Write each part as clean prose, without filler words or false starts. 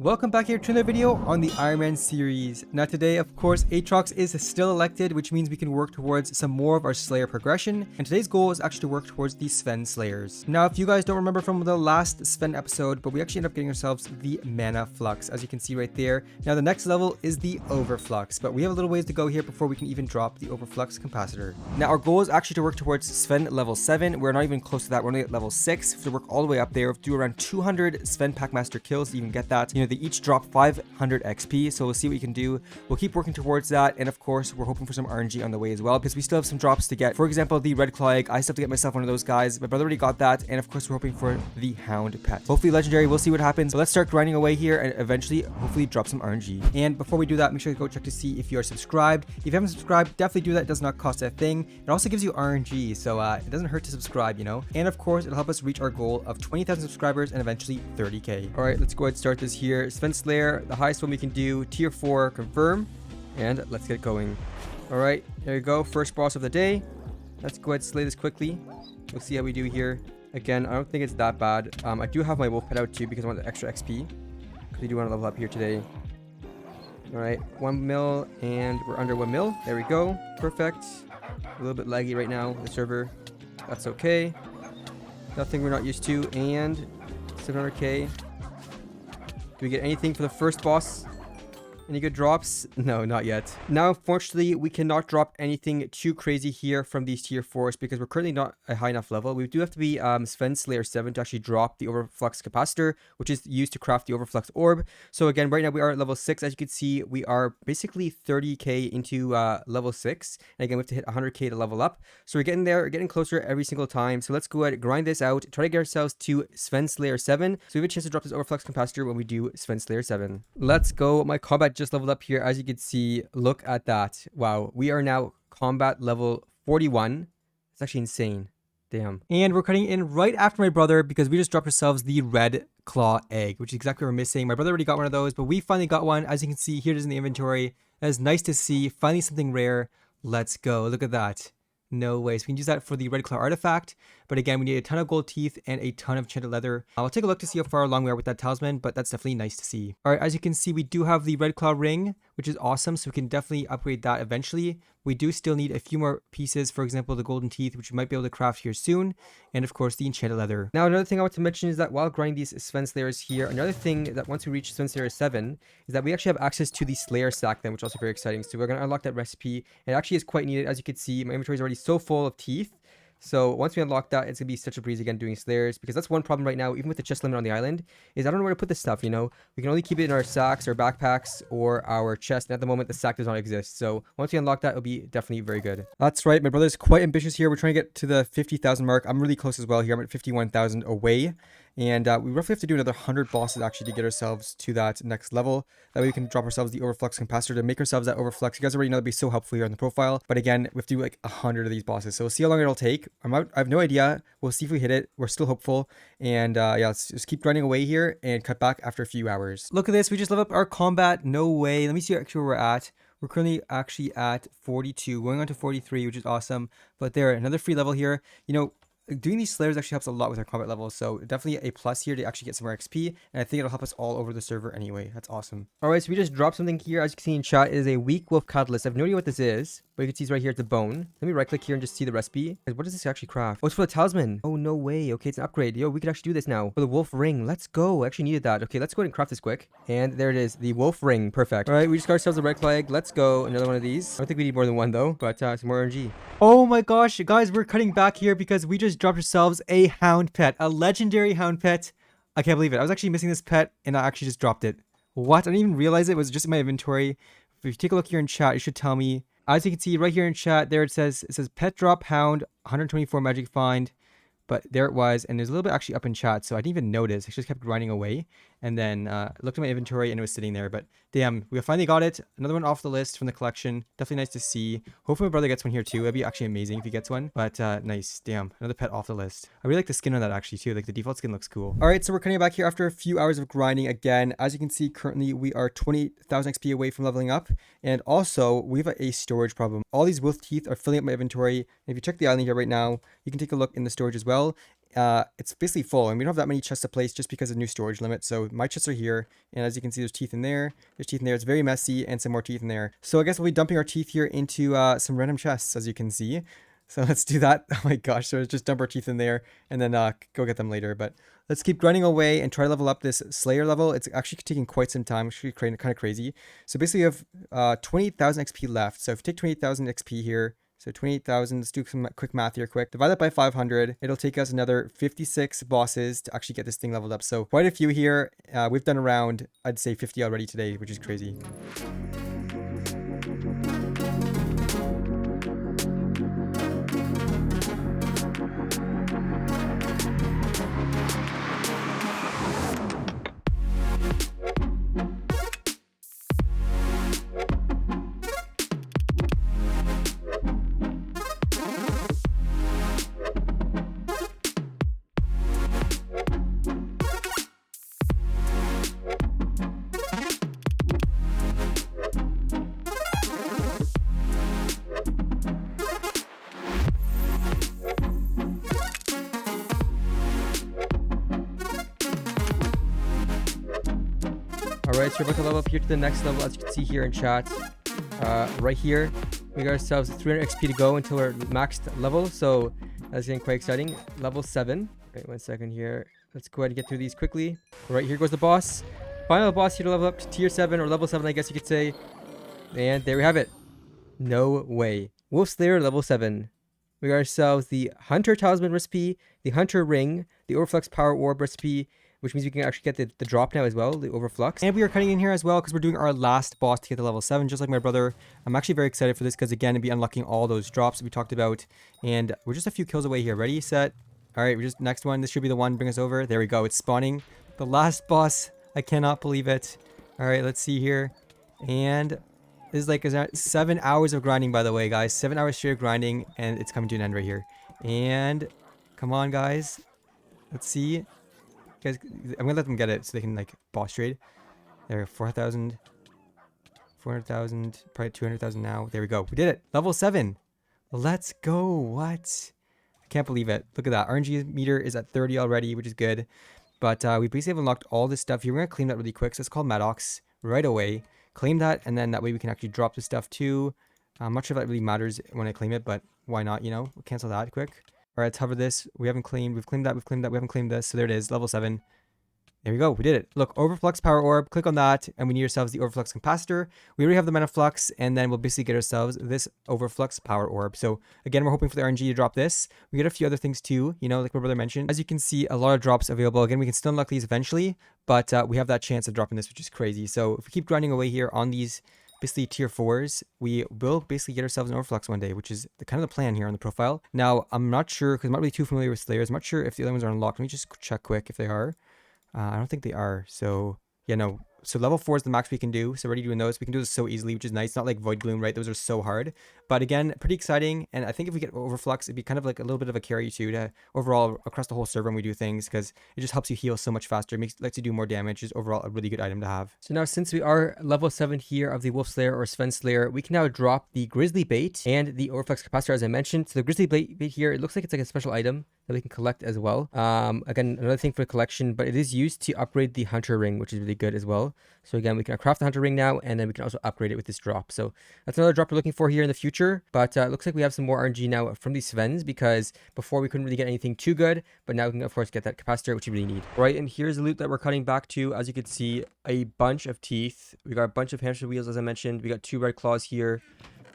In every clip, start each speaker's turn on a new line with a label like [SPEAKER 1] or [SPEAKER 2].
[SPEAKER 1] Welcome back here to another video on the Ironman series. Now today, of course, Aatrox is still elected, which means we can work towards some more of our Slayer progression. And today's goal is actually to work towards the Sven Slayers. Now, if you guys don't remember from the last Sven episode, but we actually end up getting ourselves the Mana Flux, as you can see right there. Now, the next level is the Overflux, but we have a little ways to go here before we can even drop the Overflux capacitor. Now, our goal is actually to work towards Sven level 7. We're not even close to that. We're only at level 6. We have to work all the way up there. We have to do around 200 Sven Packmaster kills to even get that. You know, they each drop 500 XP, so we'll see what we can do. We'll keep working towards that, and of course, we're hoping for some RNG on the way as well, because we still have some drops to get. For example, the Red Claw Egg, I still have to get myself one of those guys. My brother already got that, and of course, we're hoping for the Hound Pet. Hopefully legendary, we'll see what happens. But let's start grinding away here, and eventually, hopefully drop some RNG. And before we do that, make sure to go check to see if you are subscribed. If you haven't subscribed, definitely do that. It does not cost a thing. It also gives you RNG, so it doesn't hurt to subscribe, you know? And of course, it'll help us reach our goal of 20,000 subscribers and eventually 30k. All right, let's go ahead and start this here. Sven Slayer, the highest one we can do, tier 4, confirm, and let's get going. All right, there you go, first boss of the day. Let's go ahead and slay this quickly. We'll see how we do here. Again, I don't think it's that bad. I do have my wolf pet out too because I want the extra XP, because we do want to level up here today. All right, 1 mil, and we're under 1 mil. There we go, perfect. A little bit laggy right now, the server. That's okay, nothing we're not used to. And 700k. Do we get anything for the first boss? Any good drops? No, not yet. Now, unfortunately, we cannot drop anything too crazy here from these tier 4s because we're currently not a high enough level. We do have to be Sven Slayer 7 to actually drop the Overflux capacitor, which is used to craft the Overflux orb. So again, right now we are at level 6. As you can see, we are basically 30k into level 6. And again, we have to hit 100k to level up. So we're getting there, we're getting closer every single time. So let's go ahead and grind this out, try to get ourselves to Sven Slayer 7. So we have a chance to drop this Overflux capacitor when we do Sven Slayer 7. Let's go. My combat just leveled up here. As you can see, look at that. Wow, we are now combat level 41. It's actually insane. Damn. And we're cutting in right after my brother because we just dropped ourselves the Red Claw Egg, which is exactly what we're missing. My brother already got one of those, but we finally got one. As you can see, here it is in the inventory. That is nice to see. Finally something rare. Let's go. Look at that. No way. So we can use that for the Red Claw artifact. But again, we need a ton of gold teeth and a ton of enchanted leather. I'll take a look to see how far along we are with that talisman, but that's definitely nice to see. All right, as you can see, we do have the Red Claw ring, which is awesome. So we can definitely upgrade that eventually. We do still need a few more pieces. For example, the golden teeth, which we might be able to craft here soon. And of course, the enchanted leather. Now, another thing I want to mention is that while grinding these Sven Slayers here, another thing that once we reach Sven Slayer 7 is that we actually have access to the Slayer sack then, which is also very exciting. So we're going to unlock that recipe. It actually is quite needed. As you can see, my inventory is already so full of teeth. So once we unlock that, it's going to be such a breeze again doing Slayers, because that's one problem right now, even with the chest limit on the island, is I don't know where to put this stuff, you know? We can only keep it in our sacks, our backpacks, or our chest, and at the moment, the sack does not exist. So once we unlock that, it'll be definitely very good. That's right, my brother's quite ambitious here. We're trying to get to the 50,000 mark. I'm really close as well here. I'm at 51,000 away. And we roughly have to do another 100 bosses actually to get ourselves to that next level. That way we can drop ourselves the Overflux capacitor to make ourselves that Overflux. You guys already know that'd be so helpful here on the profile. But again, we have to do like 100 of these bosses. So we'll see how long it'll take. I have no idea. We'll see if we hit it. We're still hopeful. And yeah, let's just keep grinding away here and cut back after a few hours. Look at this. We just leveled up our combat. No way. Let me see actually where we're at. We're currently actually at 42, going on to 43, which is awesome. But there, another free level here. You know, doing these Slayers actually helps a lot with our combat levels, so definitely a plus here to actually get some more XP, and I think it'll help us all over the server anyway. That's awesome. All right, so we just dropped something here. As you can see in chat, it is a weak wolf catalyst. I have no idea what this is, but you can see it's right here. It's a bone. Let me right click here and just see the recipe. What does this actually craft? Oh, it's for the talisman. Oh, no way. Okay, it's an upgrade. Yo, we could actually do this now for the wolf ring. Let's go. I actually needed that. Okay, let's go ahead and craft this quick. And there it is, the wolf ring. Perfect. All right, we just got ourselves a red flag. Let's go. Another one of these. I don't think we need more than one though, but some more RNG. Oh my gosh, guys, we're cutting back here because we just dropped ourselves a hound pet, a legendary hound pet. I can't believe it. I was actually missing this pet and I actually just dropped it. What? I didn't even realize it was just in my inventory. If you take a look here in chat, it should tell me. As you can see right here in chat, there it says pet drop hound, 124 magic find. But there it was, and there's a little bit actually up in chat, so I didn't even notice. I just kept grinding away, and then looked at my inventory, and it was sitting there. But damn, we finally got it. Another one off the list from the collection. Definitely nice to see. Hopefully my brother gets one here too. That'd be actually amazing if he gets one. But nice, damn, another pet off the list. I really like the skin on that actually too. Like the default skin looks cool. All right, so we're coming back here after a few hours of grinding again. As you can see, currently we are 20,000 XP away from leveling up, and also we have a storage problem. All these wolf teeth are filling up my inventory. And if you check the island here right now, you can take a look in the storage as well. it's basically full, and we don't have that many chests to place just because of new storage limit. So my chests are here, and as you can see, there's teeth in there, there's teeth in there. It's very messy, and some more teeth in there. So I guess we'll be dumping our teeth here into some random chests, as you can see. So let's do that. Oh my gosh, so let's just dump our teeth in there and then go get them later. But let's keep grinding away and try to level up this Slayer level. It's actually taking quite some time, actually kind of crazy. So basically we have 28,000 XP left. So if you take 28,000 XP here, so 28,000, let's do some quick math here quick. Divide that by 500. It'll take us another 56 bosses to actually get this thing leveled up. So quite a few here. We've done around, I'd say 50 already today, which is crazy. Alright, so we're about to level up here to the next level, as you can see here in chat. Right here, we got ourselves 300 XP to go until we're maxed level, so that's getting quite exciting. Level 7. Wait 1 second here. Let's go ahead and get through these quickly. Alright, here goes the boss. Final boss here to level up to tier 7, or level 7, I guess you could say. And there we have it. No way. Wolf Slayer level 7. We got ourselves the Hunter Talisman recipe, the Hunter Ring, the Overflux Power Orb recipe, which means we can actually get the drop now as well, the Overflux. And we are cutting in here as well because we're doing our last boss to get to level 7, just like my brother. I'm actually very excited for this because, again, it'll be unlocking all those drops that we talked about. And we're just a few kills away here. Ready, set. All right, we're just next one. This should be the one to bring us over. There we go. It's spawning. The last boss. I cannot believe it. All right, let's see here. And this is like 7 hours of grinding, by the way, guys. 7 hours straight of grinding, and it's coming to an end right here. And come on, guys. Let's see. Guys, I'm gonna let them get it so they can like boss trade. There, 4,000, 400,000, probably 200,000 now. There we go. We did it. Level 7. Let's go. What? I can't believe it. Look at that. RNG meter is at 30 already, which is good. But we basically have unlocked all this stuff here. We're gonna claim that really quick. So it's called Maddox right away. Claim that, and then that way we can actually drop this stuff too. I'm not sure if that really matters when I claim it, but why not? You know, we'll cancel that quick. All right, let's hover this. We haven't claimed. We've claimed that. We've claimed that. We haven't claimed this. So there it is. Level 7. There we go. We did it. Look, Overflux Power Orb. Click on that, and we need ourselves the Overflux Capacitor. We already have the Mana Flux, and then we'll basically get ourselves this Overflux Power Orb. So again, we're hoping for the RNG to drop this. We get a few other things too, you know, like my brother mentioned. As you can see, a lot of drops available. Again, we can still unlock these eventually, but we have that chance of dropping this, which is crazy. So if we keep grinding away here on these basically tier 4s, we will basically get ourselves an Overflux one day, which is kind of the plan here on the profile. Now, I'm not sure, because I'm not really too familiar with Slayers. I'm not sure if the other ones are unlocked. Let me just check quick if they are. I don't think they are. So, yeah, no. So level 4 is the max we can do. So already doing those. We can do this so easily, which is nice. Not like Void Gloom, right? Those are so hard. But again, pretty exciting. And I think if we get Overflux, it'd be kind of like a little bit of a carry too to overall across the whole server when we do things, because it just helps you heal so much faster. It lets you do more damage. Is overall a really good item to have. So now, since we are level 7 here of the Wolf Slayer or Sven Slayer, we can now drop the Grizzly Bait and the Overflux Capacitor, as I mentioned. So the Grizzly Bait here, it looks like it's like a special item that we can collect as well. Again, another thing for the collection, but it is used to upgrade the Hunter Ring, which is really good as well. So again, we can craft the Hunter Ring now, and then we can also upgrade it with this drop. So that's another drop we're looking for here in the future. But it looks like we have some more RNG now from these Svens, because before we couldn't really get anything too good, but now we can of course get that capacitor, which we really need. Right, and here's the loot that we're cutting back to. As you can see, a bunch of teeth. We got a bunch of hamster wheels, as I mentioned. We got 2 red claws here.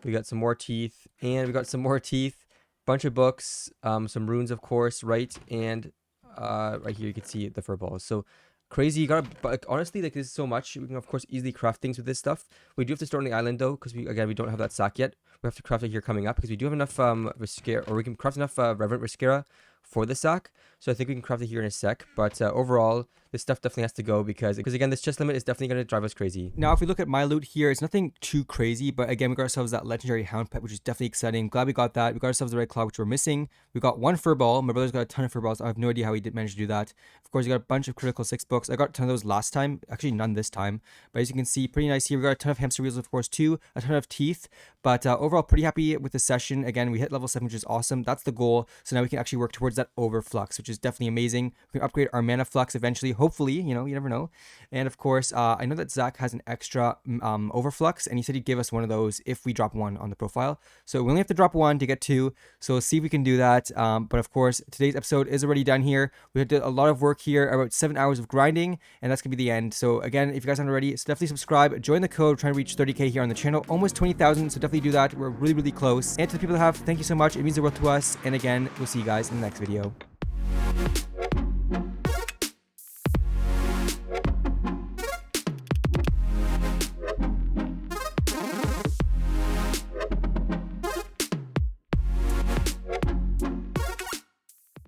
[SPEAKER 1] We got some more teeth, and we got some more teeth. Bunch of books, some runes, of course, right? And right here you can see the fur balls. So crazy. You gotta, but like, honestly, like, this is so much. We can of course easily craft things with this stuff. We do have to store on the island though, because we don't have that sack yet. We have to craft it here coming up, because we do have enough Viscera, or we can craft enough Reverent Viscera for the sack. So I think we can craft it here in a sec. But overall, this stuff definitely has to go because again, this chest limit is definitely going to drive us crazy. Now, if we look at my loot here, it's nothing too crazy, but again, we got ourselves that legendary hound pet, which is definitely exciting. Glad we got that. We got ourselves the red claw, which we're missing. We got one fur ball. My brother's got a ton of fur balls. I have no idea how he did manage to do that. Of course, you got a bunch of critical 6 books. I got a ton of those last time. Actually, none this time. But as you can see, pretty nice here. We got a ton of hamster wheels, of course, too. A ton of teeth. But overall, pretty happy with the session. Again, we hit level 7, which is awesome. That's the goal. So now we can actually work towards that overflux, which is definitely amazing. We can upgrade our mana flux eventually. Hopefully, you know, you never know. And of course, I know that Zach has an extra overflux, and he said he'd give us one of those if we drop 1 on the profile. So we only have to drop 1 to get 2. So we'll see if we can do that. But of course, today's episode is already done here. We did a lot of work here, about 7 hours of grinding, and that's gonna be the end. So again, if you guys haven't already, so definitely subscribe, join the code. We're trying to reach 30K here on the channel, almost 20,000. So definitely do that. We're really, really close. And to the people that have, thank you so much. It means the world to us. And again, we'll see you guys in the next video.